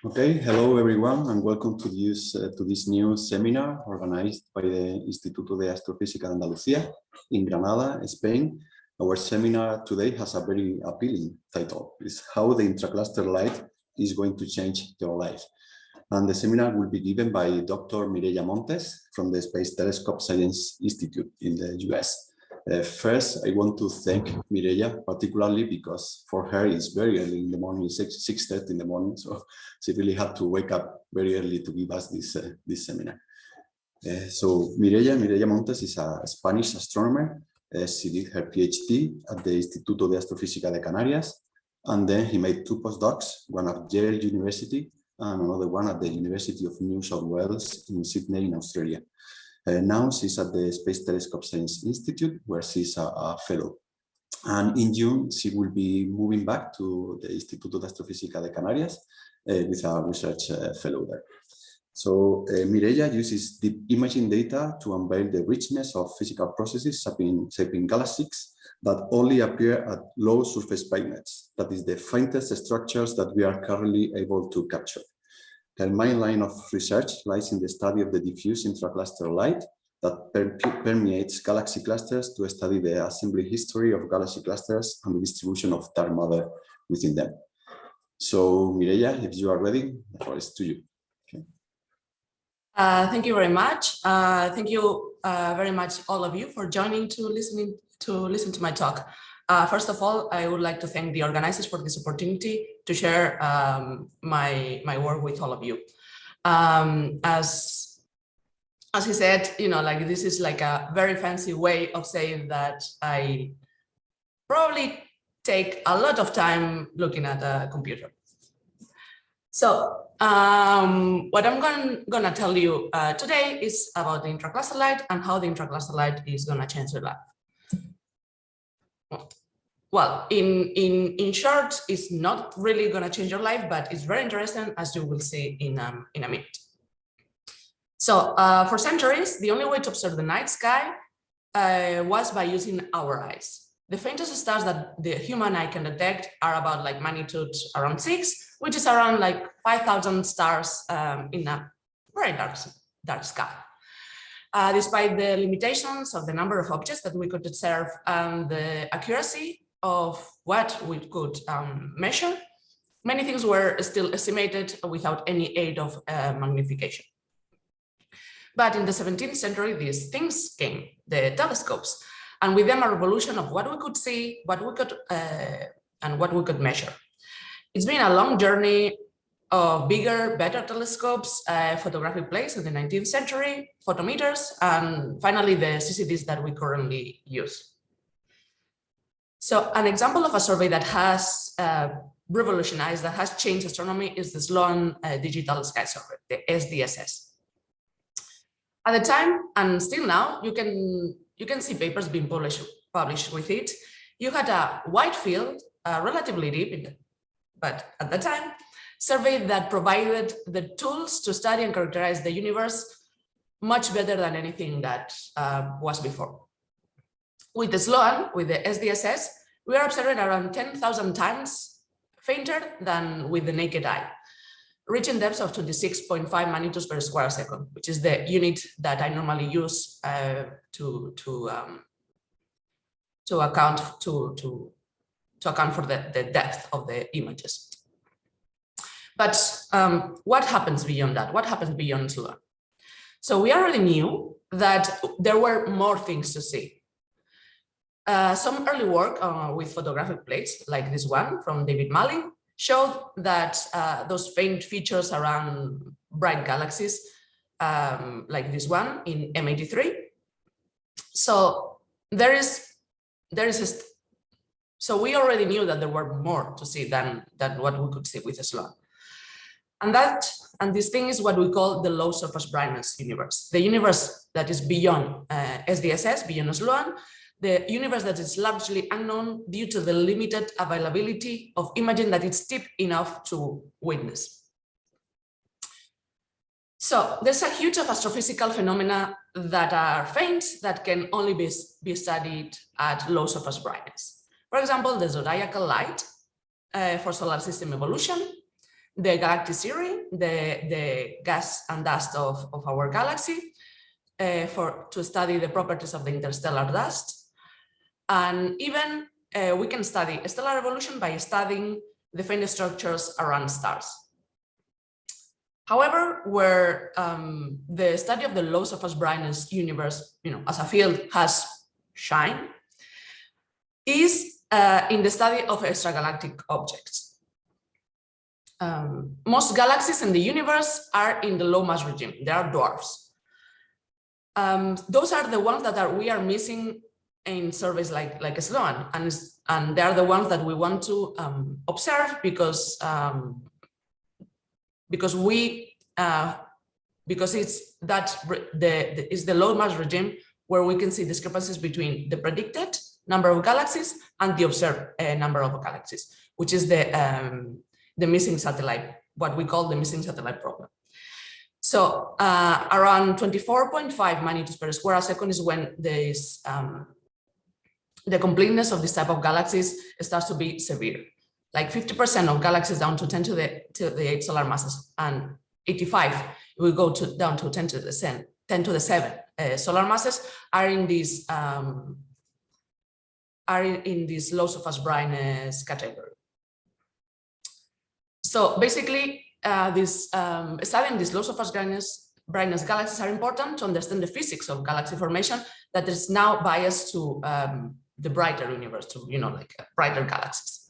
Okay, hello everyone, and welcome to this new seminar organized by the Instituto de Astrofísica de Andalucía in Granada, Spain. Our seminar today has a very appealing title: "Is How the Intracluster Light is Going to Change Your Life." And the seminar will be given by Dr. Mireia Montes from the Space Telescope Science Institute in the US. First, I want to thank Mireia, particularly because for her it's very early in the morning, 6:30 in the morning, so she really had to wake up very early to give us this seminar. So Mireia Montes is a Spanish astronomer. She did her PhD at the Instituto de Astrofísica de Canarias, and then he made two postdocs, one at Yale University and another one at the University of New South Wales in Sydney in Australia. Now she's at the Space Telescope Science Institute, where she's a fellow. And in June, she will be moving back to the Instituto de Astrofísica de Canarias with a research fellow there. So Mireia uses deep imaging data to unveil the richness of physical processes shaping galaxies that only appear at low surface wavelengths. That is the faintest structures that we are currently able to capture. Her main line of research lies in the study of the diffuse intracluster light that permeates galaxy clusters to study the assembly history of galaxy clusters and the distribution of dark matter within them. So, Mireia, if you are ready, the floor is to you. Okay. Thank you very much. Thank you very much, all of you, for joining to listen to my talk. First of all, I would like to thank the organizers for this opportunity to share my work with all of you. As he said, like this is like a very fancy way of saying that I probably take a lot of time looking at a computer. So what I'm gonna tell you today is about the intracluster light and how the intracluster light is gonna change your life. Well, in short, it's not really going to change your life, but it's very interesting, as you will see in a minute. So for centuries, the only way to observe the night sky was by using our eyes. The faintest stars that the human eye can detect are about like magnitude around 6, which is around like 5,000 stars in a very dark sky. Despite the limitations of the number of objects that we could observe and the accuracy of what we could measure, many things were still estimated without any aid of magnification. But in the 17th century, these things came, the telescopes, and with them a revolution of what we could see, what we could and what we could measure. It's been a long journey of bigger, better telescopes, photographic plates in the 19th century, photometers, and finally the CCDs that we currently use. So an example of a survey that has revolutionized, that has changed astronomy is the Sloan Digital Sky Survey, the SDSS. At the time, and still now, you can see papers being published with it. You had a wide field, relatively deep, but at the time, survey that provided the tools to study and characterize the universe much better than anything that was before. With the Sloan, with the SDSS, we are observing around 10,000 times fainter than with the naked eye, reaching depths of 26.5 magnitudes per square second, which is the unit that I normally use to account for the depth of the images. But what happens beyond that? What happens beyond Sloan? So we already knew that there were more things to see. Some early work with photographic plates, like this one from David Malin, showed that those faint features around bright galaxies, like this one in M83. So so we already knew that there were more to see than what we could see with the Sloan. And this thing is what we call the low surface brightness universe, the universe that is beyond SDSS, beyond Sloan, the universe that is largely unknown due to the limited availability of imaging that is deep enough to witness. So there's a huge of astrophysical phenomena that are faint that can only be studied at low surface brightness. For example, the zodiacal light for solar system evolution, the galactic theory, the gas and dust of our galaxy, to study the properties of the interstellar dust. And even we can study stellar evolution by studying the faint structures around stars. However, where the study of the loss of first brightness universe, as a field has shined, is in the study of extragalactic objects. Most galaxies in the universe are in the low mass regime. They are dwarfs. Those are the ones that we are missing in surveys like Sloan, and they are the ones that we want to observe because it's the low mass regime where we can see discrepancies between the predicted number of galaxies and the observed number of galaxies, which is the missing satellite, what we call the missing satellite problem. So around 24.5 magnitudes per square second is when there is the completeness of this type of galaxies starts to be severe. Like 50% of galaxies down to 10 to the 8 solar masses, and 85 will go down to 10 to the 7 solar masses are in this loss of fast brightness category. So basically, studying these loss of fast brightness galaxies are important to understand the physics of galaxy formation that is now biased to the brighter universe, to brighter galaxies.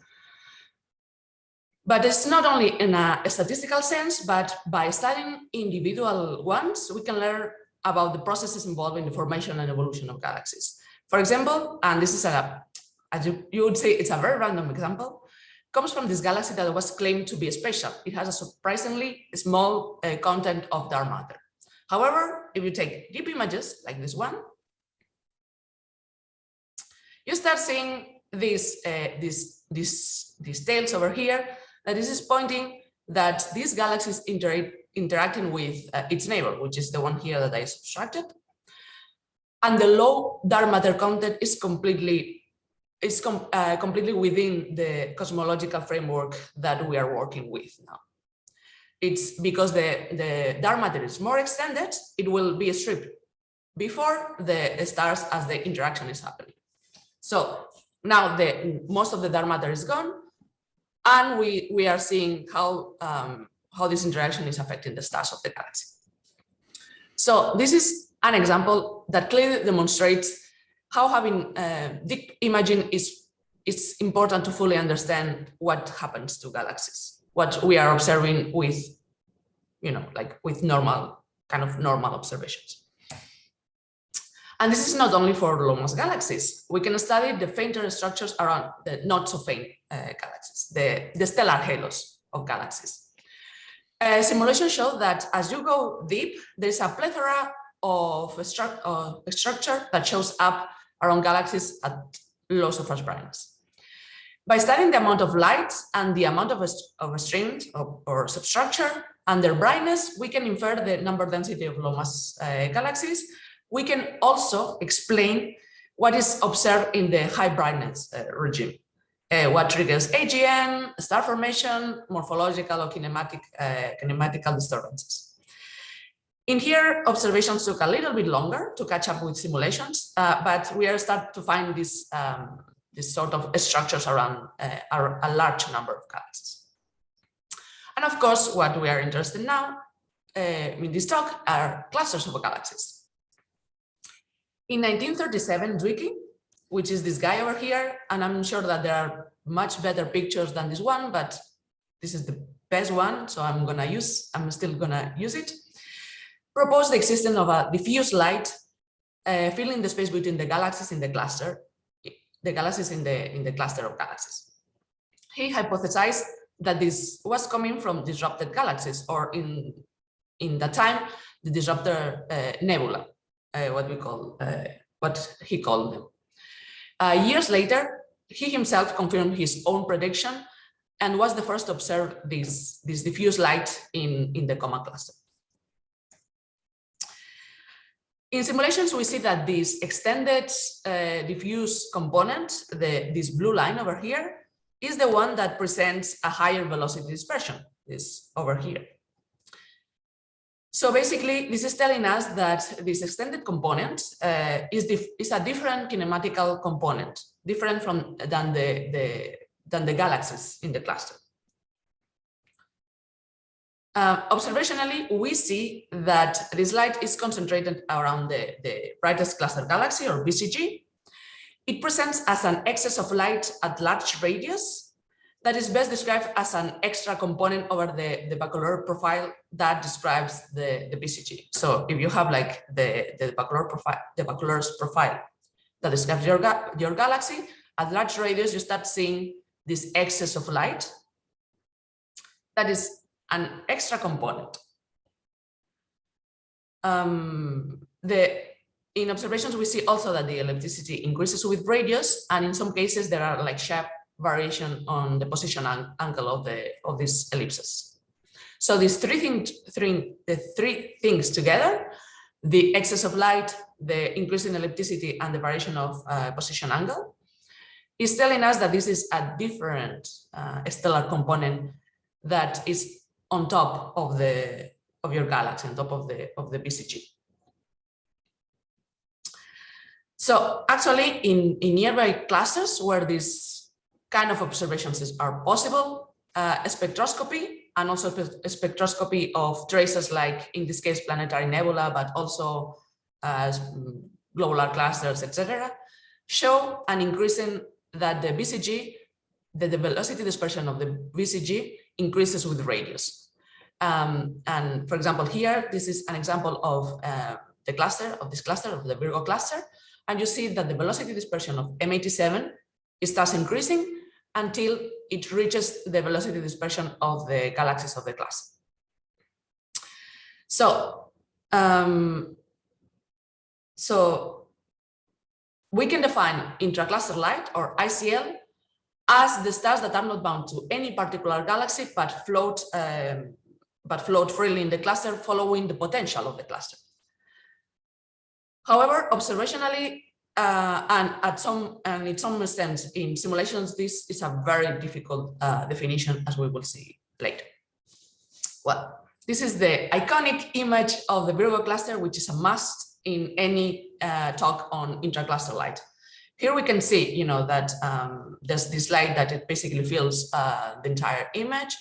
But it's not only in a statistical sense, but by studying individual ones, we can learn about the processes involved in the formation and evolution of galaxies. For example, and this is as you would say, it's a very random example, comes from this galaxy that was claimed to be special. It has a surprisingly small content of dark matter. However, if you take deep images like this one, you start seeing these tails over here. That this is pointing that this galaxy is interacting with its neighbor, which is the one here that I subtracted. And the low dark matter content is completely within the cosmological framework that we are working with now. It's because the dark matter is more extended, it will be stripped before the stars as the interaction is happening. So now most of the dark matter is gone, and we are seeing how this interaction is affecting the stars of the galaxy. So this is an example that clearly demonstrates how having deep imaging is important to fully understand what happens to galaxies, what we are observing with, with normal observations. And this is not only for low mass galaxies. We can study the fainter structures around the not so faint galaxies, the stellar halos of galaxies. Simulations show that as you go deep, there's a plethora of a structure that shows up around galaxies at low surface brightness. By studying the amount of light and the amount of streams or substructure and their brightness, we can infer the number density of low mass galaxies. We can also explain what is observed in the high brightness regime, what triggers AGN, star formation, morphological or kinematical disturbances. In here, observations took a little bit longer to catch up with simulations, but we are starting to find this sort of structures around a large number of galaxies. And of course, what we are interested in now in this talk are clusters of galaxies. In 1937, Zwicky, which is this guy over here, and I'm sure that there are much better pictures than this one, but this is the best one, so I'm still gonna use it, proposed the existence of a diffuse light filling the space between the galaxies in the cluster, the galaxies in the cluster of galaxies. He hypothesized that this was coming from disrupted galaxies, or in that time, the disruptor nebula. What he called them. Years later, he himself confirmed his own prediction and was the first to observe this diffuse light in the Coma cluster. In simulations, we see that this extended diffuse component, this blue line over here, is the one that presents a higher velocity dispersion. this over here. So basically, this is telling us that this extended component is a different kinematical component, different than the galaxies in the cluster. Observationally, we see that this light is concentrated around the brightest cluster galaxy, or BCG. It presents as an excess of light at large radius that is best described as an extra component over the baccalaureate profile that describes the BCG. So if you have like the baccalaureate profile that describes your galaxy, at large radius, you start seeing this excess of light that is an extra component. In observations, we see also that the ellipticity increases with radius, and in some cases there are like sharp variation on the position angle of these ellipses. So these three things together, the excess of light, the increase in ellipticity, and the variation of position angle, is telling us that this is a different stellar component that is on top of your galaxy, on top of the BCG. So actually, in nearby clusters where these kind of observations are possible, spectroscopy, and also spectroscopy of traces, like in this case planetary nebula, but also globular clusters, etc., show an increase in that the BCG, the velocity dispersion of the BCG increases with radius. And for example, here, this is an example of this cluster, of the Virgo cluster, and you see that the velocity dispersion of M87 starts increasing until it reaches the velocity dispersion of the galaxies of the cluster. So, we can define intracluster light, or ICL, as the stars that are not bound to any particular galaxy but float freely in the cluster, following the potential of the cluster. However, observationally, and in some extent in simulations, this is a very difficult definition, as we will see later. Well, this is the iconic image of the Virgo cluster, which is a must in any talk on intracluster light. Here we can see, that there's this light that it basically fills the entire image,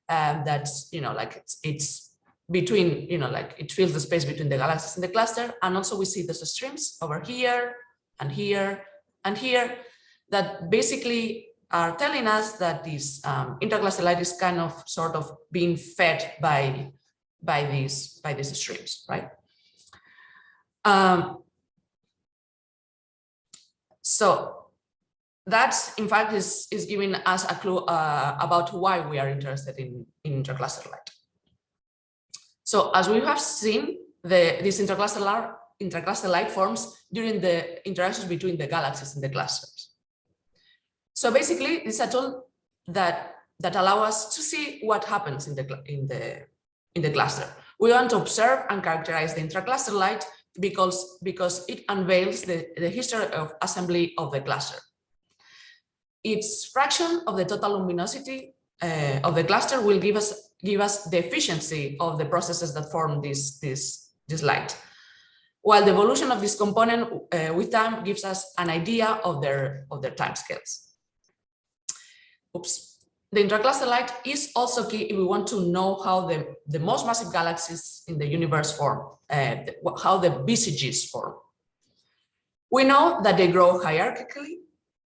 that's, like it's between, like it fills the space between the galaxies in the cluster. And also we see those streams over here and here and here that basically are telling us that this intercluster light is kind of sort of being fed by these streams, right? So that, in fact, is giving us a clue about why we are interested in intercluster light. So as we have seen, this intercluster light forms during the interactions between the galaxies in the clusters. So basically, this is a tool that allows us to see what happens in the cluster. We want to observe and characterize the intracluster light because it unveils the history of assembly of the cluster. Its fraction of the total luminosity of the cluster will give us the efficiency of the processes that form this light, while the evolution of this component with time gives us an idea of their timescales. Oops. The intracluster light is also key if we want to know how the most massive galaxies in the universe form, how the BCGs form. We know that they grow hierarchically,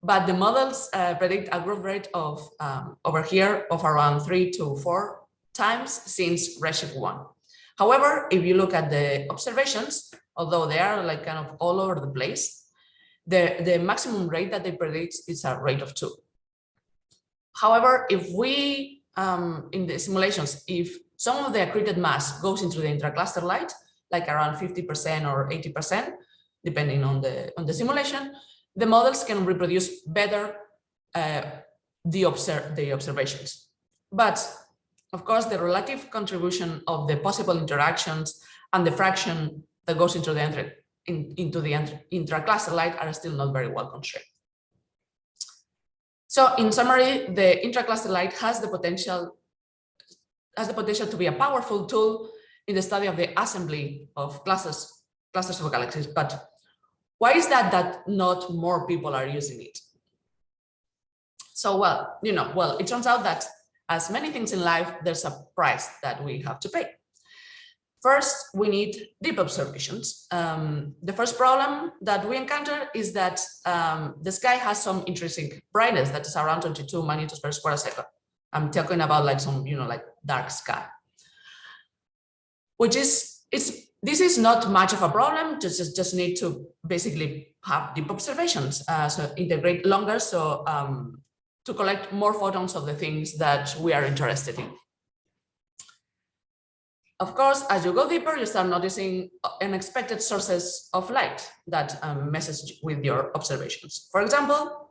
but the models predict a growth rate of over here of around 3 to 4 times since redshift 1. However, if you look at the observations, although they are like kind of all over the place, the maximum rate that they predict is a rate of 2. However, if we, in the simulations, if some of the accreted mass goes into the intracluster light, like around 50% or 80%, depending on the simulation, the models can reproduce better the observations. But of course, the relative contribution of the possible interactions and the fraction that goes into the intracluster light are still not very well constrained. So in summary, the intracluster light has the potential has the potential to be a powerful tool in the study of the assembly of clusters of galaxies. But why is that not more people are using it? So, well, it turns out that as many things in life, there's a price that we have to pay. First, we need deep observations. The first problem that we encounter is that the sky has some intrinsic brightness that is around 22 magnitudes per square second. I'm talking about like some, like dark sky, which is, this is not much of a problem. Just need to basically have deep observations. So integrate longer, so to collect more photons of the things that we are interested in. Of course, as you go deeper, you start noticing unexpected sources of light that messes with your observations. For example,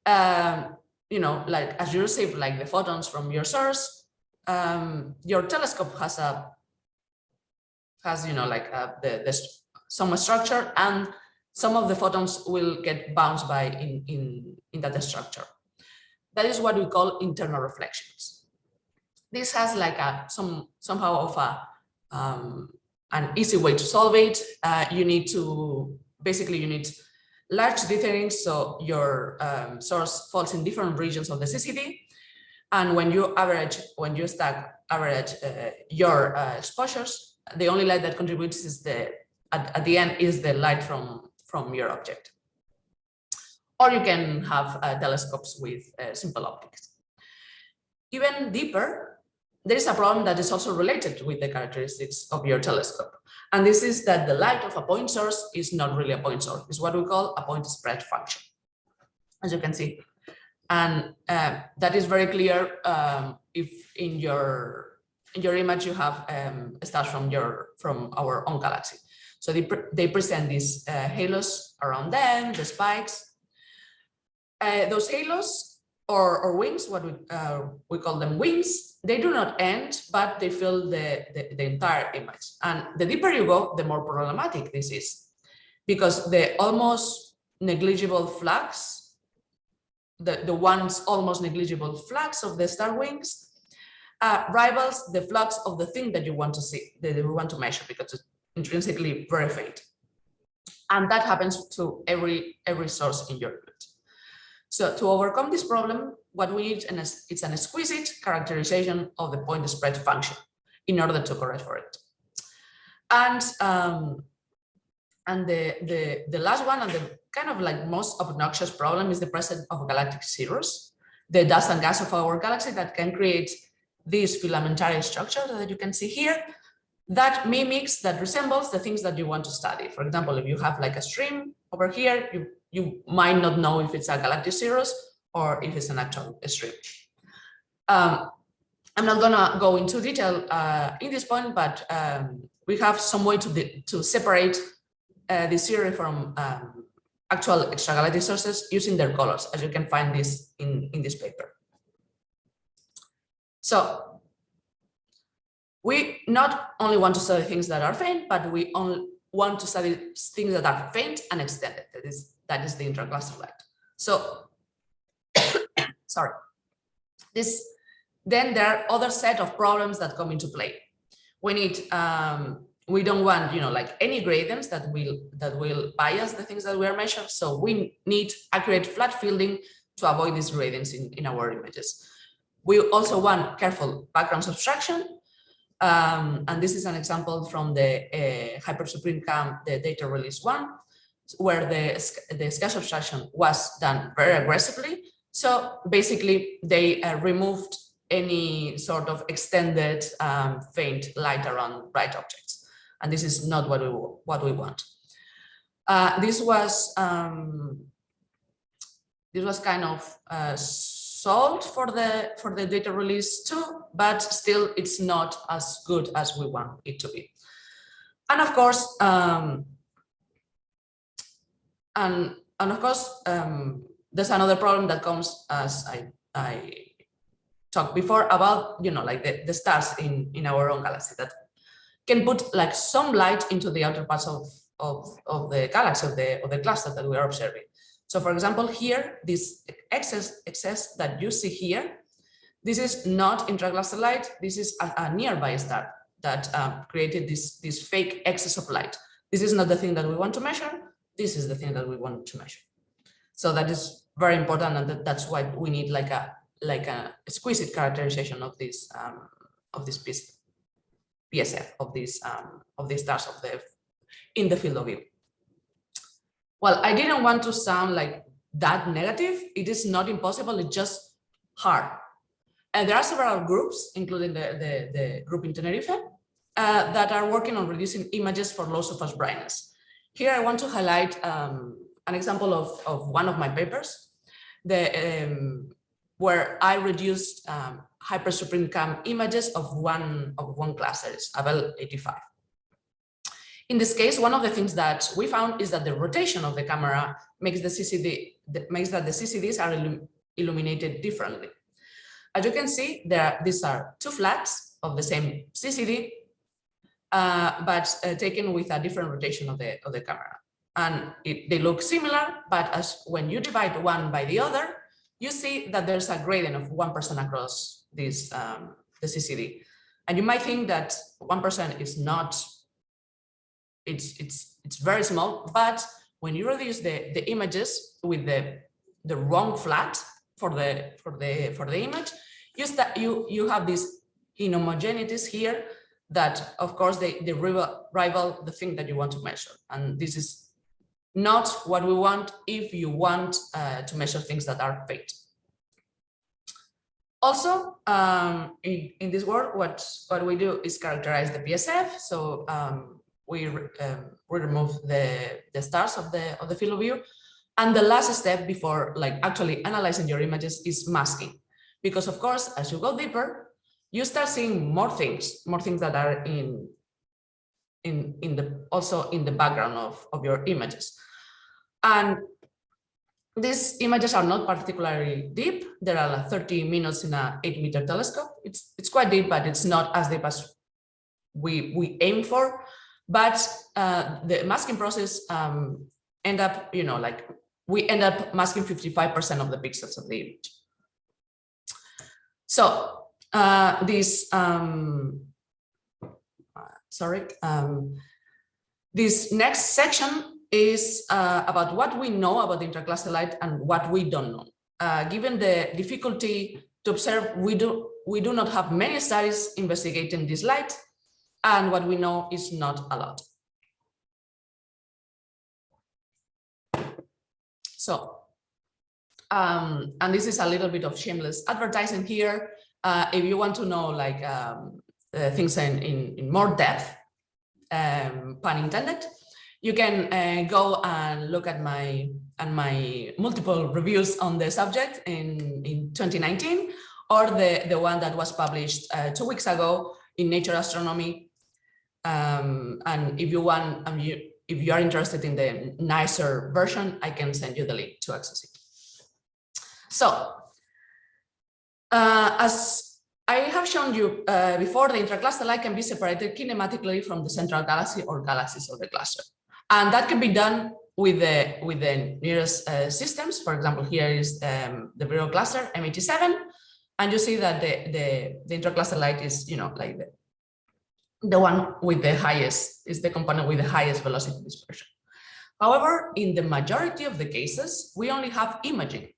like as you receive like the photons from your source, your telescope has some structure, and some of the photons will get bounced by in that structure. That is what we call internal reflections. This has like somehow of an easy way to solve it. You need large dithering, so your source falls in different regions of the CCD, and when you stack average your exposures, the only light that contributes is at the end is the light from your object. Or you can have telescopes with simple optics. Even deeper, there is a problem that is also related with the characteristics of your telescope. And this is that the light of a point source is not really a point source. It's what we call a point spread function, as you can see. And that is very clear if in your image you have stars from our own galaxy. So they present these halos around them, the spikes. Those halos or wings, what we call them wings, they do not end, but they fill the entire image. And the deeper you go, the more problematic this is, because the almost negligible flux, the once almost negligible flux of the star wings rivals the flux of the thing that you want to see, that you want to measure, because it's intrinsically very faint. And that happens to every source in your image. So to overcome this problem, what we need is an exquisite characterization of the point spread function in order to correct for it. And the last one, and the kind of like most obnoxious problem, is the presence of galactic cirrus, the dust and gas of our galaxy that can create this filamentary structure that you can see here, that resembles the things that you want to study. For example, if you have like a stream over here, you might not know if it's a galactic cirrus or if it's an actual stream. I'm not gonna go into detail in this point, but we have some way to separate the cirrus from actual extragalactic sources using their colors, as you can find this in this paper. So we not only want to study things that are faint, but we only want to study things that are faint and extended. That is the intracluster light. So, sorry. Then there are other set of problems that come into play. We need, we don't want, like any gradients that will bias the things that we are measuring. So we need accurate flat fielding to avoid these gradients in our images. We also want careful background subtraction. And this is an example from the Hypersupreme Cam, the data release 1, where the sky subtraction was done very aggressively. So basically, they removed any sort of extended faint light around bright objects, and this is not what we want. This was kind of solved for the data release 2, but still it's not as good as we want it to be. And of course, there's another problem that comes, as I talked before, about like the stars in our own galaxy that can put like some light into the outer parts of the galaxy, of the cluster that we are observing. So for example, here, this excess that you see here, This is not intracluster light. This is a nearby star that created this fake excess of light. This is not the thing that we want to measure. This is the thing that we want to measure. So that is very important, and that's why we need like a exquisite characterization of this piece, PSF of these stars in the field of view. Well, I didn't want to sound like that negative. It is not impossible. It's just hard. And there are several groups, including the group in Tenerife, that are working on reducing images for low surface brightness. Here, I want to highlight an example of one of my papers, where I reduced hypersupreme cam images of one cluster, it's Hubble 85. In this case, one of the things that we found is that the rotation of the camera makes that the CCDs are illuminated differently. As you can see, these are two flats of the same CCD, but taken with a different rotation of the camera. And they look similar, but when you divide one by the other, you see that there's a gradient of 1% across this the CCD. And you might think that 1% is not, it's very small, but when you reduce the images with the wrong flat for the image, you have these inhomogeneities here that, of course, they rival the thing that you want to measure. And this is not what we want if you want to measure things that are faked. Also, in this work, what we do is characterize the PSF. So we remove the stars of the field of view. And the last step before actually analyzing your images is masking. Because of course, as you go deeper, you start seeing more things that are also in the background of your images. And these images are not particularly deep. There are like 30 minutes in an 8-meter telescope. It's quite deep, but it's not as deep as we aim for. But the masking process end up, we end up masking 55% of the pixels of the image. So this next section is about what we know about the intracluster light and what we don't know. Given the difficulty to observe, we do not have many studies investigating this light, and what we know is not a lot. So, and this is a little bit of shameless advertising here. If you want to know things in more depth, pun intended, you can go and look at my multiple reviews on the subject in 2019, or the one that was published 2 weeks ago in Nature Astronomy. And if you are interested in the nicer version, I can send you the link to access it. So, as I have shown you before, the intracluster light can be separated kinematically from the central galaxy or galaxies of the cluster. And that can be done with the nearest systems. For example, here is the Virgo cluster, M87. And you see that the intracluster light is, the one with the highest, is the component with the highest velocity dispersion. However, in the majority of the cases, we only have imaging.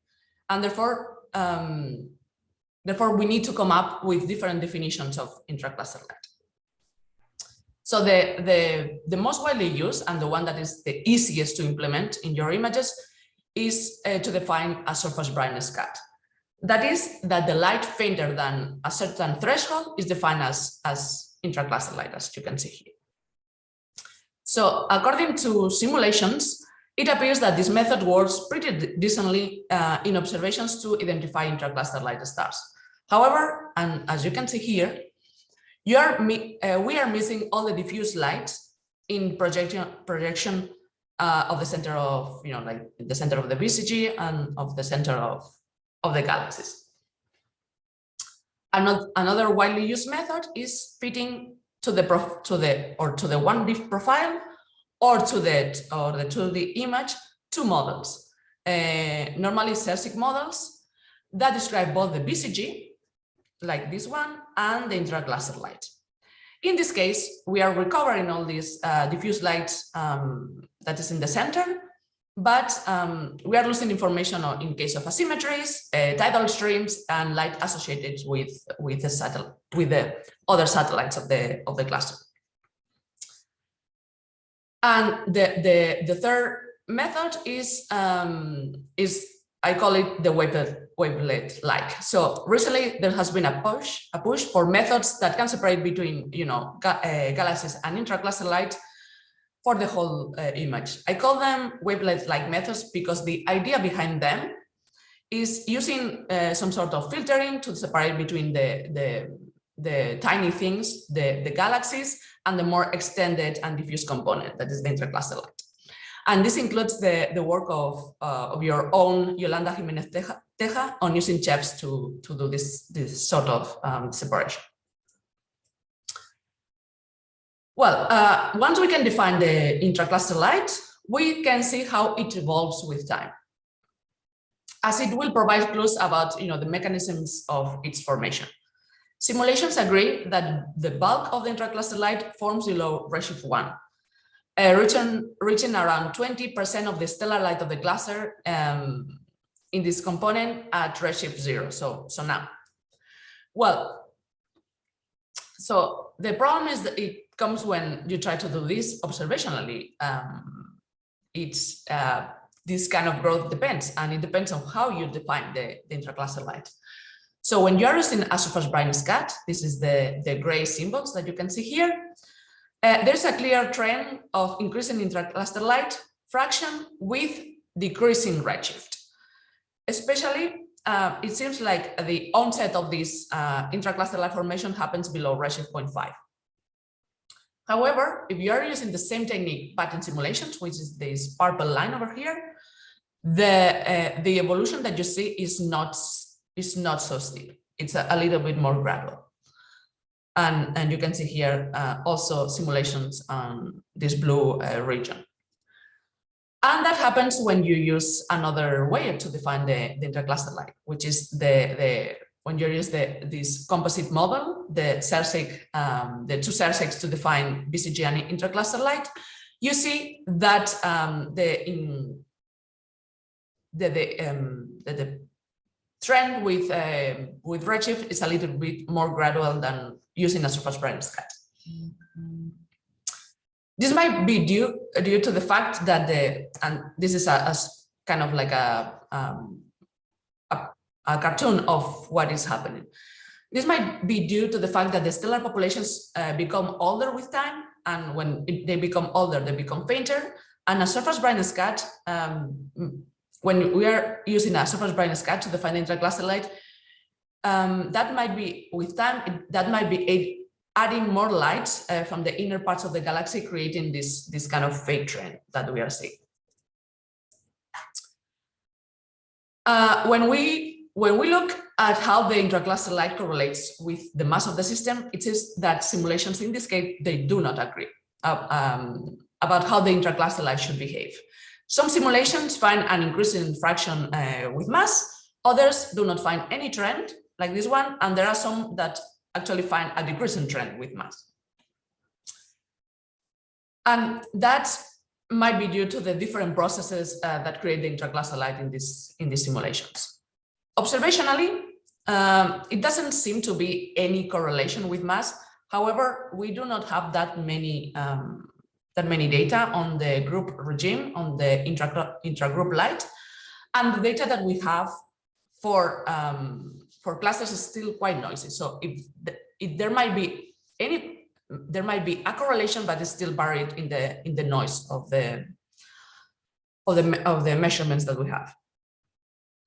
And therefore we need to come up with different definitions of intracluster light. So the most widely used and the one that is the easiest to implement in your images is to define a surface brightness cut. That is that the light fainter than a certain threshold is defined as intracluster light, as you can see here. So according to simulations, it appears that this method works pretty decently in observations to identify intracluster light stars. However, and as you can see here, we are missing all the diffuse light in projection of the center of, the center of the BCG and of the center of the galaxies. Another widely used method is fitting to the one diff profile or to the 2D image two models, normally CERSIC models that describe both the BCG like this one, and the intracluster light. In this case, we are recovering all these diffuse light that is in the center, but we are losing information in case of asymmetries, tidal streams, and light associated with the other satellites of the cluster. And the third method is I call it the wavelet-like. So recently there has been a push for methods that can separate between galaxies and intracluster light for the whole image. I call them wavelet-like methods because the idea behind them is using some sort of filtering to separate between the tiny things, the galaxies, and the more extended and diffuse component that is the intracluster light. And this includes the work of your own Yolanda Jimenez Teja on using CHEPs to do this sort of separation. Well, once we can define the intracluster light, we can see how it evolves with time, as it will provide clues about the mechanisms of its formation. Simulations agree that the bulk of the intracluster light forms below redshift 1. Reaching around 20% of the stellar light of the cluster in this component at redshift 0. So now, well, so the problem is that it comes when you try to do this observationally. This kind of growth depends, and it depends on how you define the intracluster light. So when you are using Astrophysical brightness cut, this is the gray symbols that you can see here. There's a clear trend of increasing intracluster light fraction with decreasing redshift. Especially, it seems like the onset of this intracluster light formation happens below redshift 0.5. However, if you are using the same technique but in simulations, which is this purple line over here, the evolution that you see is not so steep. It's a little bit more gradual. And you can see here also simulations on this blue region. And that happens when you use another way to define the intracluster light, which is when you use this composite model, the two CERSECs to define BCG and intracluster light. You see that the trend with redshift is a little bit more gradual than using Astrophysical brightness cut. This might be due to the fact that and this is a kind of like a cartoon of what is happening. This might be due to the fact that the stellar populations become older with time, and when they become older, they become fainter. And Astrophysical brightness cut, when we are using Astrophysical brightness cut to define the intracluster light, that might be with time, that might be adding more light from the inner parts of the galaxy, creating this kind of fake trend that we are seeing. When we look at how the intracluster light correlates with the mass of the system, it is that simulations in this case, they do not agree about how the intracluster light should behave. Some simulations find an increasing fraction with mass, others do not find any trend like this one, and there are some that actually find a decreasing trend with mass. And that might be due to the different processes that create the intracluster light in these simulations. Observationally, it doesn't seem to be any correlation with mass. However, we do not have that many data on the group regime, on the intragroup light, and the data that we have for clusters is still quite noisy. So if there might be a correlation, but it's still buried in the noise of the measurements that we have.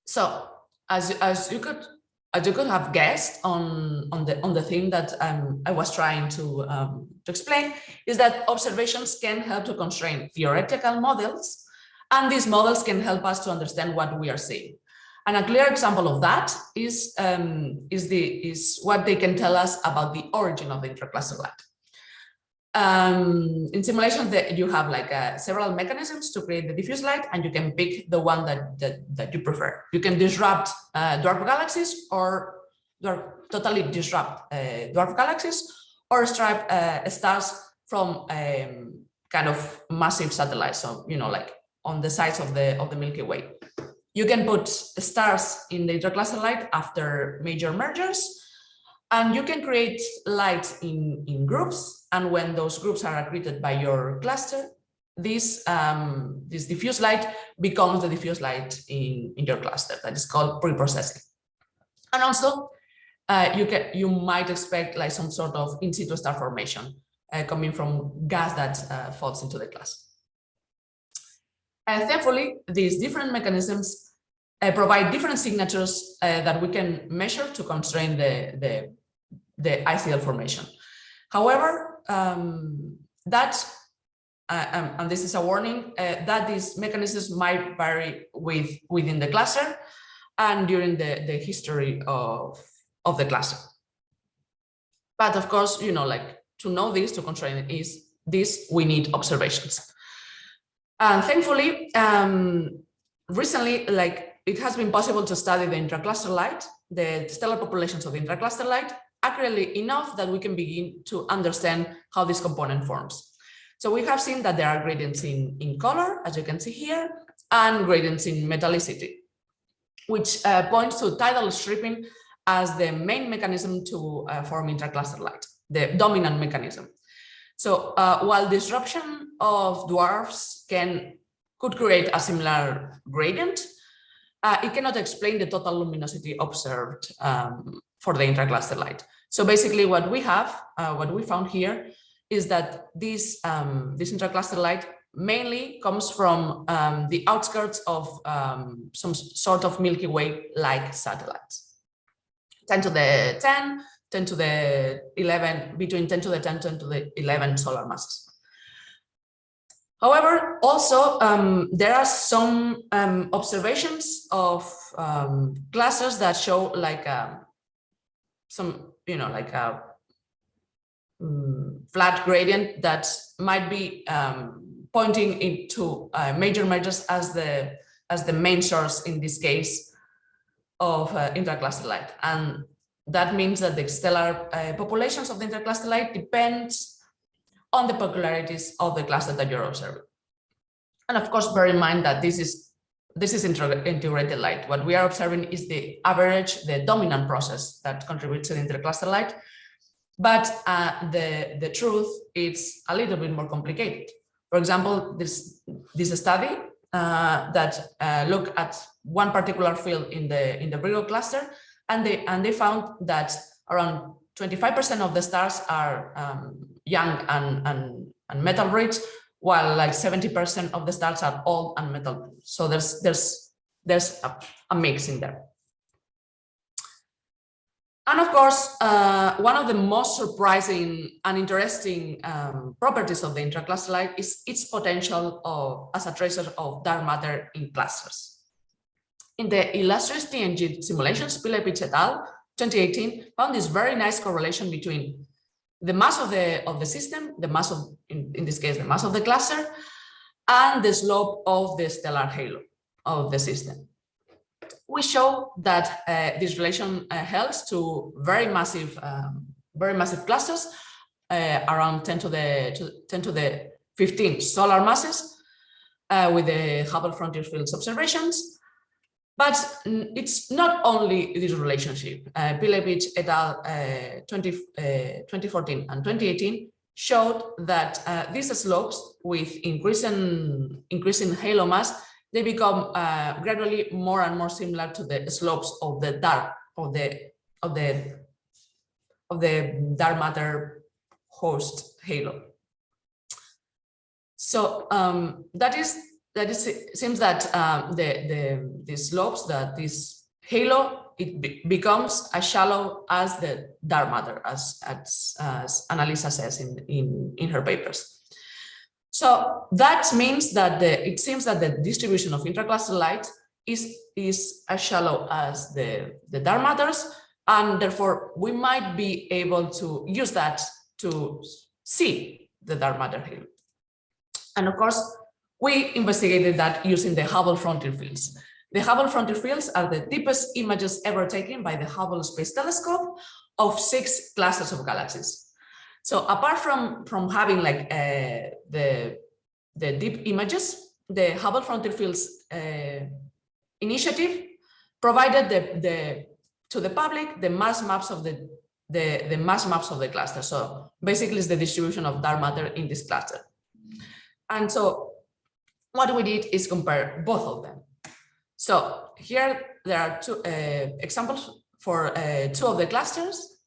So as you could have guessed on the thing that I was trying to explain, is that observations can help to constrain theoretical models, and these models can help us to understand what we are seeing. And a clear example of that is what they can tell us about the origin of the intracluster light. In simulations, you have like several mechanisms to create the diffuse light, and you can pick the one that you prefer. You can disrupt dwarf galaxies or totally disrupt dwarf galaxies or strip stars from kind of massive satellites. So, like on the sides of the Milky Way. You can put stars in the intercluster light after major mergers, and you can create light in groups. And when those groups are accreted by your cluster, this diffuse light becomes the diffuse light in your cluster. That is called pre-processing. And also, you might expect like some sort of in situ star formation coming from gas that falls into the cluster. Thankfully, these different mechanisms provide different signatures that we can measure to constrain the ICL formation. However, and this is a warning, that these mechanisms might vary within the cluster and during the history of the cluster. But of course, like to know this, to constrain this, we need observations. And thankfully, recently, like it has been possible to study the intracluster light, the stellar populations of the intracluster light, accurately enough that we can begin to understand how this component forms. So we have seen that there are gradients in color, as you can see here, and gradients in metallicity, which points to tidal stripping as the main mechanism to form intracluster light, the dominant mechanism. So while disruption of dwarfs could create a similar gradient, it cannot explain the total luminosity observed for the intracluster light. So basically what we found here is that this intracluster light mainly comes from the outskirts of some sort of Milky Way-like satellites. 10 to the 10, 10 to the 11, between 10 to the 10, 10 to the 11 solar masses. However, also there are some observations of clusters that show like some, like a flat gradient that might be pointing into major mergers as the main source in this case of intercluster light. And that means that the stellar populations of the intercluster light depends on the popularities of the cluster that you're observing. And of course, bear in mind that this is integrated light. What we are observing is the average, the dominant process that contributes to the intercluster light. But the truth is a little bit more complicated. For example, this study that looked at one particular field in the Virgo cluster, and they found that around 25% of the stars are young and metal rich, while like 70% of the stars are old and metal rich. So there's a mix in there. And of course, one of the most surprising and interesting properties of the intracluster light is its potential as a tracer of dark matter in clusters. In the illustrious TNG simulations, Popularities et al. 2018 found this very nice correlation between the mass of the system, the mass of, in this case, the mass of the cluster, and the slope of the stellar halo of the system. We show that this relation holds to very massive clusters, around 10 to the 15 solar masses, with the Hubble frontier fields observations. But it's not only this relationship. Popularities et al. 2014 and 2018 showed that these slopes with increasing halo mass, they become gradually more and more similar to the slopes of the dark matter host halo. So it seems that the slopes, that this halo, it becomes as shallow as the dark matter, as Annalisa says in her papers. So that means that it seems that the distribution of intracluster light is as shallow as the dark matters, and therefore we might be able to use that to see the dark matter halo. And of course, we investigated that using the Hubble frontier fields. The Hubble frontier fields are the deepest images ever taken by the Hubble Space Telescope of 6 clusters of galaxies. So apart from having like the deep images, the Hubble frontier fields initiative provided to the public the mass maps of the mass maps of the cluster. So basically, it's the distribution of dark matter in this cluster. And so what we did is compare both of them. So here there are 2 examples for 2 of the clusters,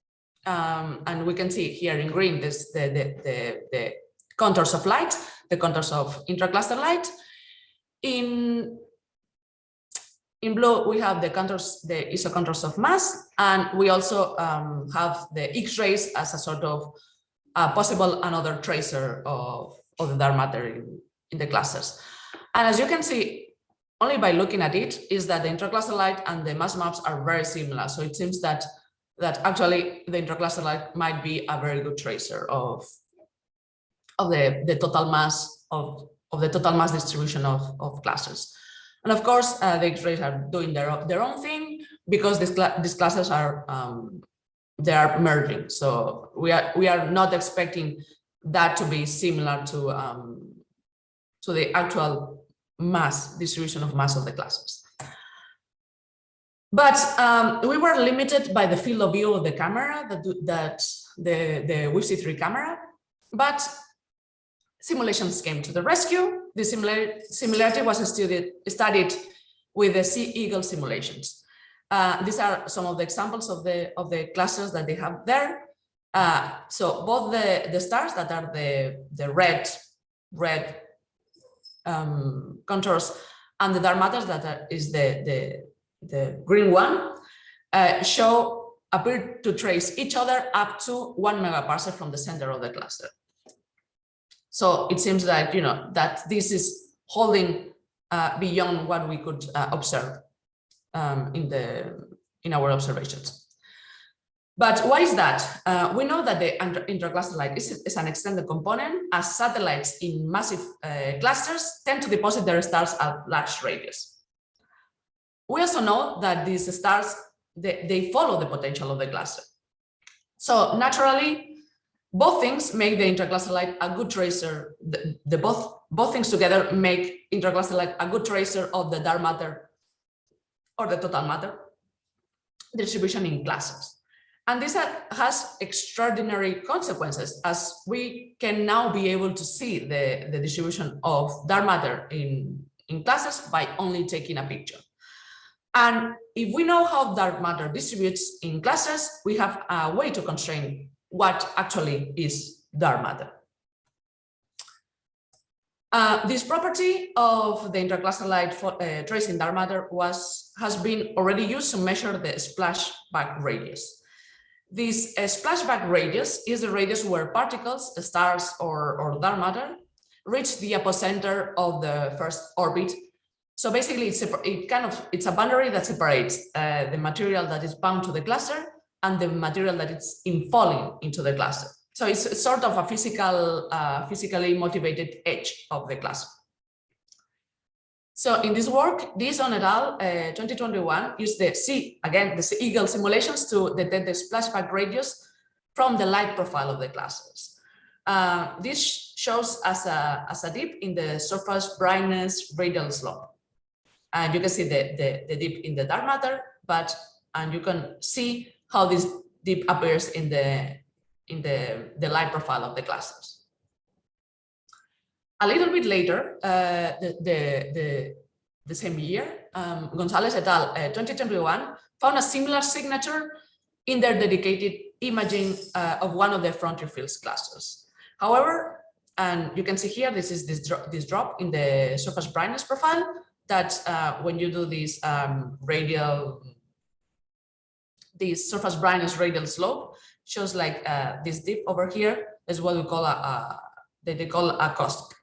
and we can see here in green this the contours of light, the contours of intracluster light. In blue, we have the contours, the isocontours of mass, and we also have the X-rays as a sort of possible another tracer of the dark matter in the clusters. And as you can see, only by looking at it, is that the intracluster light and the mass maps are very similar. So it seems that actually the intracluster light might be a very good tracer of the total mass of the total mass distribution of clusters. And of course, the X-rays are doing their own thing because these clusters are they are merging. So we are not expecting that to be similar to the actual mass distribution of mass of the clusters. But we were limited by the field of view of the camera, that the WIFC3 camera, but simulations came to the rescue. The similarity was studied with the Sea Eagle simulations. These are some of the examples of the clusters that they have there. So both the stars that are the red contours and the dark matter that is the green one appear to trace each other up to 1 megaparsec from the center of the cluster. So it seems like that this is holding beyond what we could observe in our observations. But why is that? We know that the intercluster light is an extended component, as satellites in massive clusters tend to deposit their stars at large radius. We also know that these stars, they follow the potential of the cluster. So naturally, both things make the intercluster light a good tracer. Both things together make intercluster light a good tracer of the dark matter or the total matter distribution in clusters. And this has extraordinary consequences, as we can now be able to see the distribution of dark matter in clusters by only taking a picture. And if we know how dark matter distributes in clusters, we have a way to constrain what actually is dark matter. This property of the intercluster light tracing dark matter has been already used to measure the splashback radius. This splashback radius is the radius where particles, stars or dark matter, reach the apocenter of the first orbit. So basically, it's a boundary that separates the material that is bound to the cluster and the material that is falling into the cluster. So it's sort of a physically motivated edge of the cluster. So in this work, Dispersion et al. 2021 used the Sea Eagle simulations to detect the splashback radius from the light profile of the clusters. This shows as a dip in the surface brightness radial slope. And you can see the dip in the dark matter, and you can see how this dip appears in the light profile of the clusters. A little bit later, the same year, Gonzalez et al. 2021 found a similar signature in their dedicated imaging of one of the frontier fields clusters. However, and you can see here, this is this drop in the surface brightness profile that when you do this this surface brightness radial slope shows like this dip over here is what we call they call a caustic.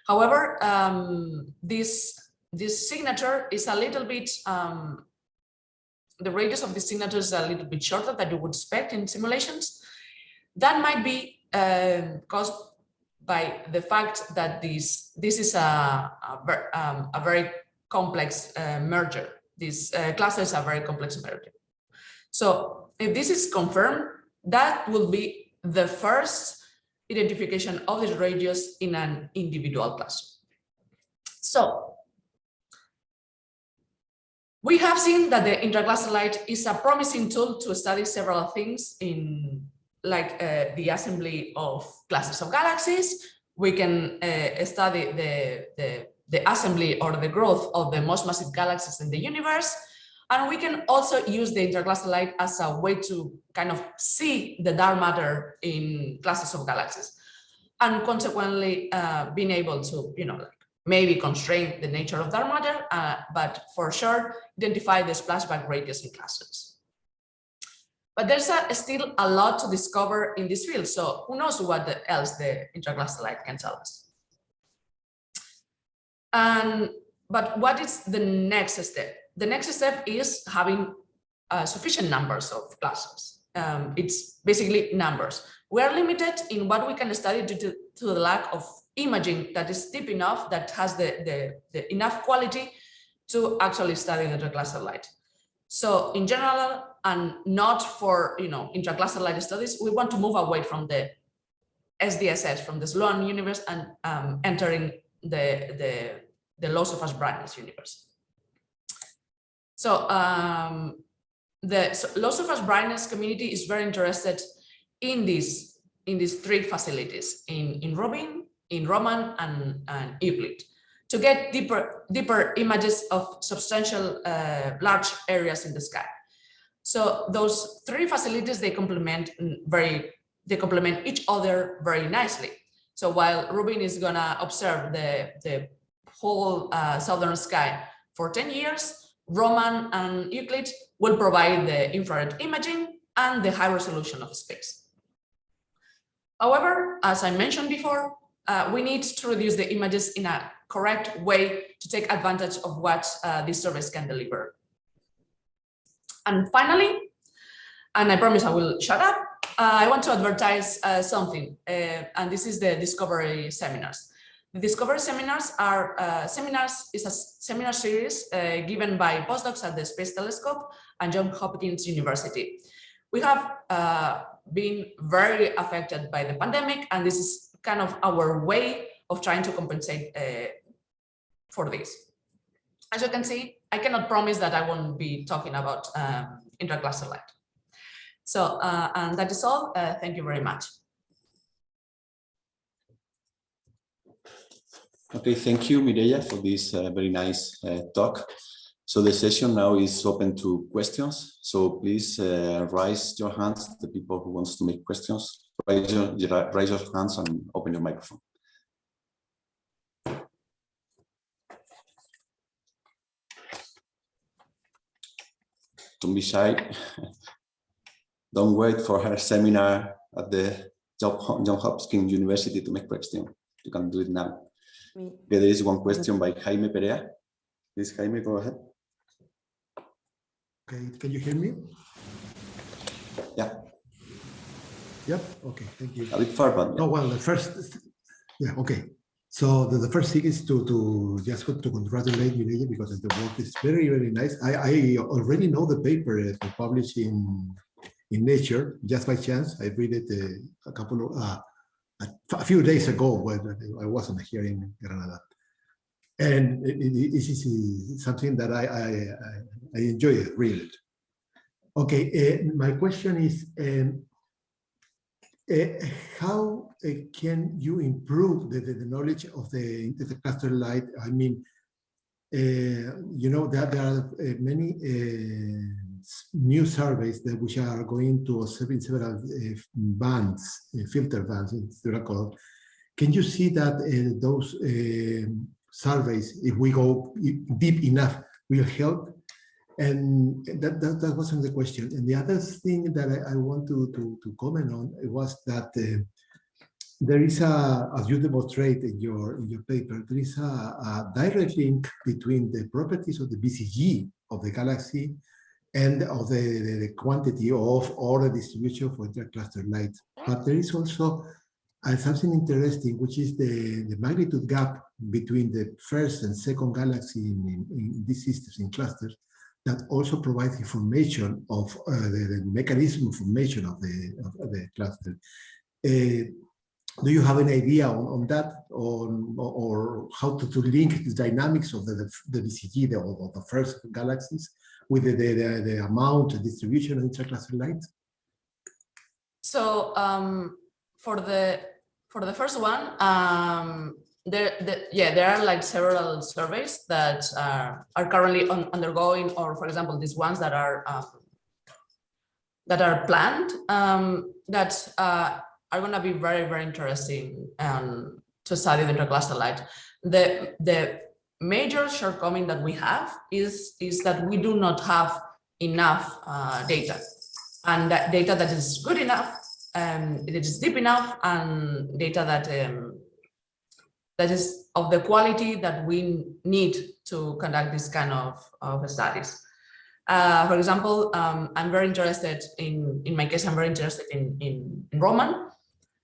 However, this signature is a little bit, the radius of this signature is a little bit shorter than you would expect in simulations. That might be caused by the fact that this is a very complex merger. These clusters are very complex merger. So if this is confirmed, that will be the first identification of this radius in an individual cluster. So we have seen that the Intercluster Light is a promising tool to study several things in the assembly of clusters of galaxies. We can study the assembly or the growth of the most massive galaxies in the universe. And we can also use the Intercluster Light as a way to kind of see the dark matter in clusters of galaxies, and consequently being able to, maybe constrain the nature of dark matter, but for sure identify the splashback radius in clusters. But there's still a lot to discover in this field. So who knows what else the Intercluster Light can tell us. But what is the next step? The next step is having sufficient numbers of clusters. It's basically numbers. We are limited in what we can study due to the lack of imaging that is deep enough, that has the enough quality to actually study the Intercluster Light. So in general, and not for intracluster light studies, we want to move away from the SDSS, from the Sloan universe, and entering the loss of fast brightness universe. So the loss of fast brightness community is very interested in these three facilities, in Rubin, in Roman, and Euclid, to get deeper images of substantial large areas in the sky. So those three facilities, they complement each other very nicely. So while Rubin is gonna observe the whole southern sky for 10 years, Roman and Euclid will provide the infrared imaging and the high resolution of space. However, as I mentioned before, we need to reduce the images in a correct way to take advantage of what these surveys can deliver. And finally, and I promise I will shut up, I want to advertise something, and this is the Discovery Seminars. The Discovery Seminars are is a seminar series given by postdocs at the Space Telescope and Johns Hopkins University. We have been very affected by the pandemic, and this is kind of our way of trying to compensate for this. As you can see, I cannot promise that I won't be talking about Intercluster Light. So, and that is all. Thank you very much. Okay, thank you, Mireia, for this very nice talk. So the session now is open to questions. So please raise your hands, the people who wants to make questions. Raise your hands and open your microphone. Don't be shy. Don't wait for her seminar at the Johns Hopkins University to make questions. You can do it now. Okay, there is one question by Jaime Perea. Please, Jaime, go ahead. Okay, can you hear me? Yeah. Yep. Okay, thank you. A bit far, but yeah. No, well, the first, yeah, okay. So the first thing is to just to congratulate Mireia, because the work is very, very nice. I already know the paper to publish in Nature, just by chance. I read it a few days ago when I wasn't here in Granada. And it is something that I enjoy reading. Okay, my question is, how can you improve the knowledge of the Intercluster Light? I mean, you know that there are many new surveys that which are going to observe several bands, filter bands, they're called. Can you see that those surveys, if we go deep enough, will help? And that wasn't the question. And the other thing that I want to comment on was that there is as you demonstrate in your paper, there is a direct link between the properties of the BCG of the galaxy and of the quantity of or the distribution for intercluster light. But there is also something interesting, which is the magnitude gap between the first and second galaxy in these systems, in clusters, that also provides information of the mechanism of formation of the cluster. Do you have an idea on that, or how to link the dynamics of the BCG, of the first galaxies, with the amount and distribution of intracluster light? So for the first one, there are like several surveys that are currently undergoing, or for example, these ones that are planned that are going to be very, very interesting to study the intercluster light. The major shortcoming that we have is that we do not have enough data, and that data that is good enough, it is deep enough, and data that is of the quality that we need to conduct this kind of studies. For example, I'm very interested in my case, I'm very interested in Roman,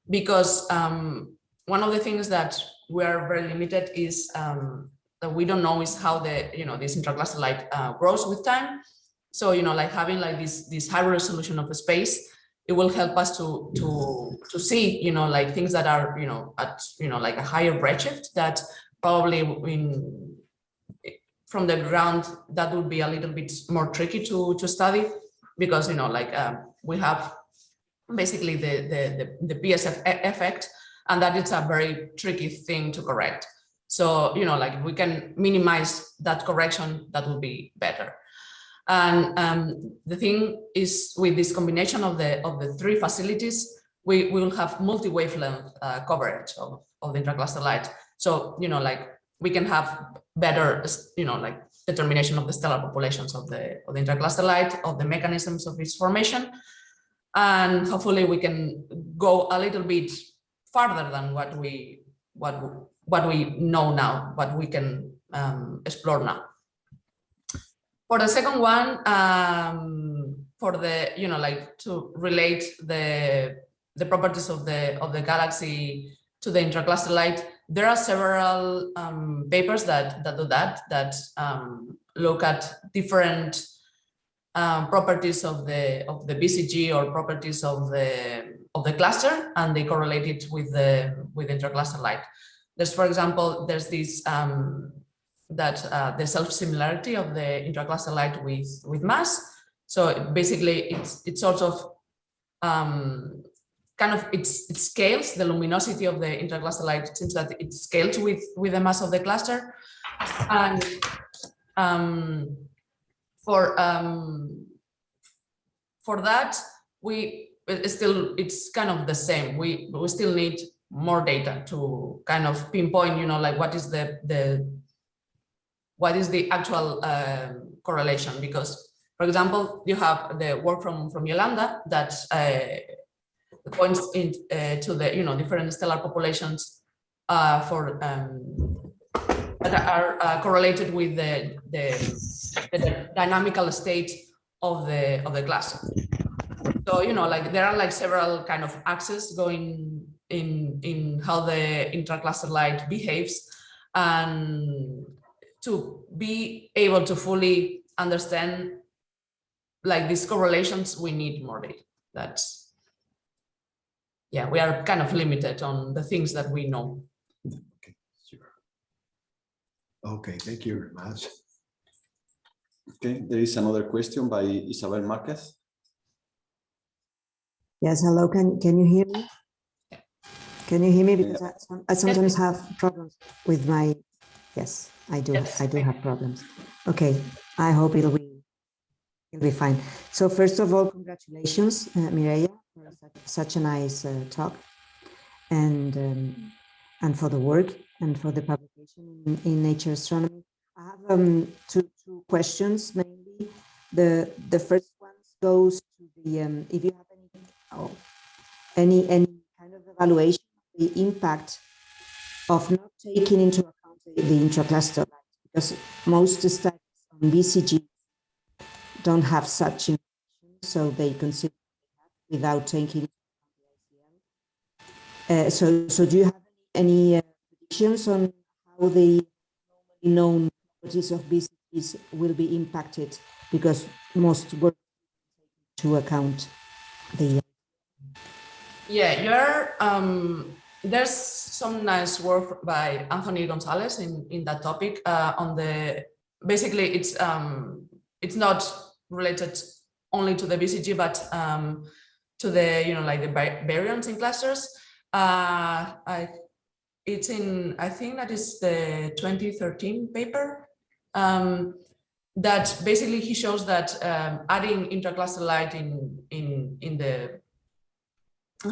because one of the things that we are very limited is that we don't know is how this intercluster light grows with time. So like having like this high resolution of the space, it will help us to see like things that are at like a higher redshift that probably from the ground that would be a little bit more tricky to study, because we have basically the PSF effect, and that it's a very tricky thing to correct. So like if we can minimize that correction, that would be better. And the thing is, with this combination of the three facilities, we will have multi-wavelength coverage of the intercluster light. So like we can have better like determination of the stellar populations of the intercluster light, of the mechanisms of its formation, and hopefully we can go a little bit farther than what we know now, what we can explore now. For the second one, for the like to relate the properties of the galaxy to the intercluster light, there are several papers that do that look at different properties of the BCG or properties of the cluster, and they correlate it with intercluster light. There's, for example, there's this the self-similarity of the intercluster light with mass. So basically, it's sort of kind of it scales the luminosity of the intercluster light. It seems that it scales with the mass of the cluster, and for that it's kind of the same. We still need more data to kind of pinpoint like what is the actual correlation, because for example you have the work from Yolanda that points to the different stellar populations for that are correlated with the dynamical state of the cluster. So like there are like several kind of axes going in how the intercluster light behaves, and to be able to fully understand like these correlations, we need more data. We are kind of limited on the things that we know. Okay, sure. Okay, thank you very much. Okay, there is another question by Isabel Marquez. Yes, hello, can you hear me? Can you hear me? Because I sometimes have problems with my, yes, I do have problems. Okay, I hope it'll be fine. So first of all, congratulations, Mireia, for such a nice talk, and for the work and for the publication in Nature Astronomy. I have two questions mainly. The first one goes to the if you have any kind of evaluation of the impact of not taking into account the intracluster light, because most studies on BCG don't have such information, so they consider without taking into account the So do you have any predictions on how the known properties of BCGs will be impacted? Because most work to account the. Yeah, there's some nice work by Anthony Gonzalez in that topic. On the basically, it's not related only to the BCG, but to the like the baryons in clusters. It's in, I think that is the 2013 paper. That basically he shows that adding intracluster light in the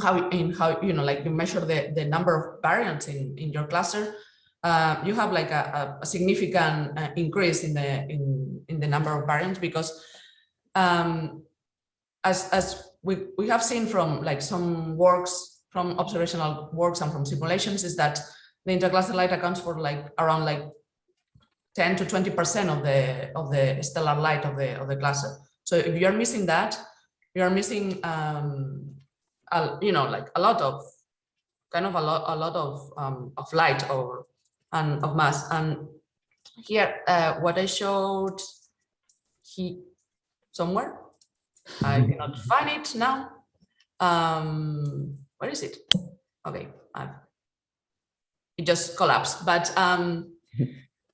how like you measure the number of baryons in your cluster, you have like a significant increase in the number of baryons, because as we have seen from like some works, from observational works and from simulations, is that the intercluster light accounts for like around like 10 to 20% of the stellar light of the cluster. So if you're missing that, you are missing like a lot of light and of mass. And here what I showed somewhere, I cannot find it now. Where is it? Okay, it just collapsed. But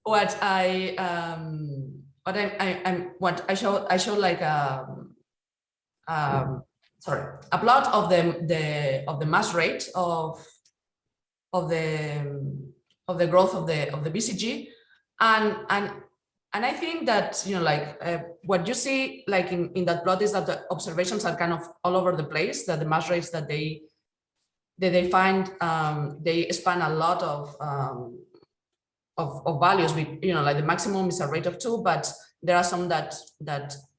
what I showed like a plot of the mass rate of the growth of the BCG, and I think that like what you see like in that plot is that the observations are kind of all over the place, that the mass rates that they find they span a lot of values. Like the maximum is a rate of 2, but there are some that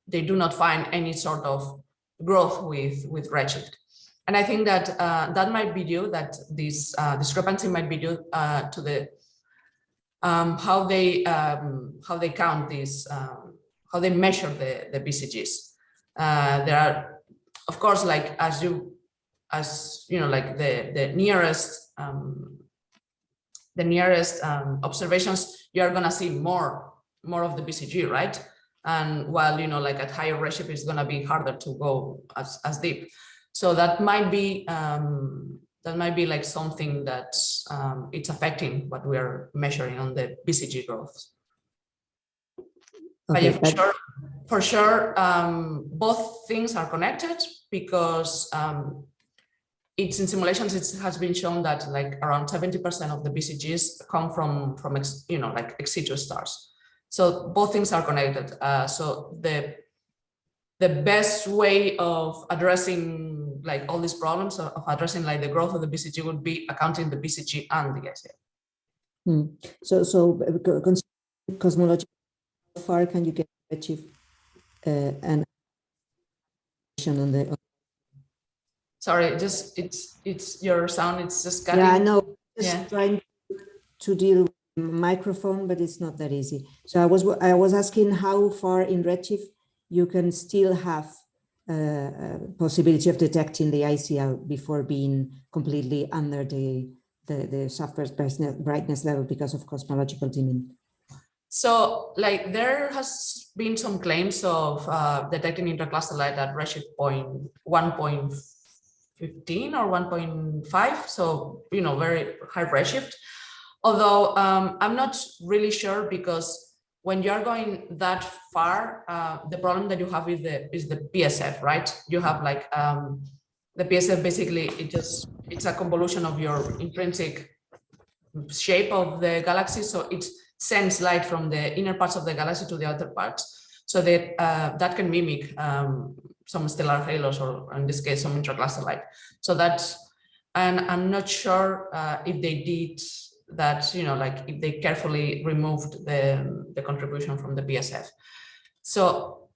they do not find any sort of growth with redshift. And I think that that might be due, that this discrepancy might be due to the how they count these, how they measure the BCGs. There are, of course, like as you know, like the nearest observations, you are gonna see more of the BCG, right? And while like at higher redshift, it's gonna be harder to go as deep. So that might be like something that it's affecting what we are measuring on the BCG growth. Okay, but yeah, for sure, both things are connected, because it's in simulations. It has been shown that like around 70% of the BCGs come from like ex situ stars. So both things are connected. So the best way of addressing like all these problems, of addressing like the growth of the BCG, would be accounting the BCG and the SDSS. So cosmological, how far can you get achieve an on the? Sorry, just it's your sound. It's just cutting. Yeah, I know. Just trying to deal with the microphone, but it's not that easy. So I was asking how far in redshift you can still have possibility of detecting the ICL before being completely under the surface brightness level because of cosmological dimming. So like there has been some claims of detecting intercluster light at redshift point 1.15 or 1.5, so very high redshift. Although I'm not really sure, because when you're going that far, the problem that you have is the PSF, right? You have like the PSF, basically it's a convolution of your intrinsic shape of the galaxy, so it sends light from the inner parts of the galaxy to the outer parts, so that that can mimic some stellar halos, or in this case some intracluster light. So that's, and I'm not sure if they did that, like if they carefully removed the contribution from the BSF. So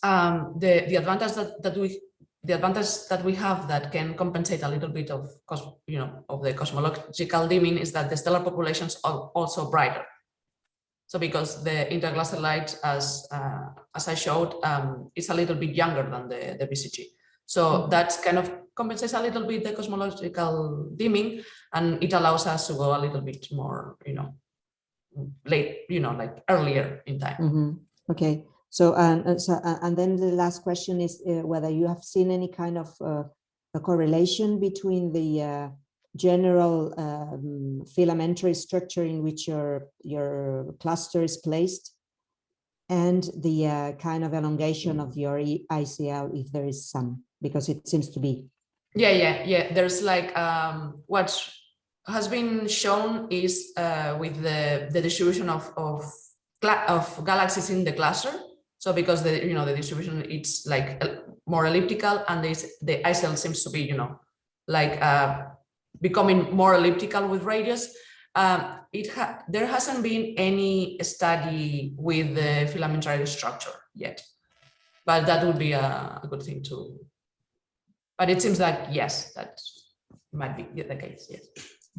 the advantage that we have that can compensate a little bit of the cosmological dimming is that the stellar populations are also brighter. So because the intercluster light, as I showed, is a little bit younger than the BCG. So that's kind of compensates a little bit the cosmological dimming, and it allows us to go a little bit more, late, like earlier in time. Mm-hmm. Okay. So and then the last question is whether you have seen any kind of a correlation between the general filamentary structure in which your cluster is placed and the kind of elongation of your ICL, if there is some, because it seems to be. Yeah. There's like what has been shown is with the distribution of galaxies in the cluster. So because the distribution it's like more elliptical, and the ICL seems to be like becoming more elliptical with radius. There hasn't been any study with the filamentary structure yet, but that would be a good thing to. But it seems like yes, that might be the case. Yes.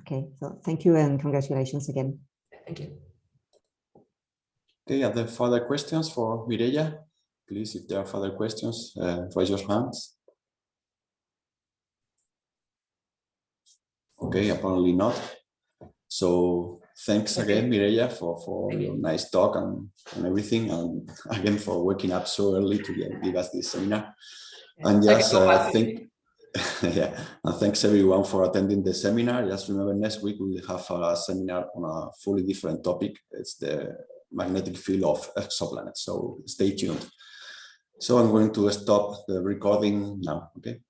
Okay. So thank you and congratulations again. Thank you. Okay, are there further questions for Mireia? Please, if there are further questions, raise your hands. Okay, apparently not. So thanks again, Mireia, for your nice talk and everything, and again for waking up so early to give us this seminar. And just yeah, and thanks everyone for attending the seminar. Just remember, next week we will have a seminar on a fully different topic. It's the magnetic field of exoplanets. So stay tuned. So I'm going to stop the recording now. Okay.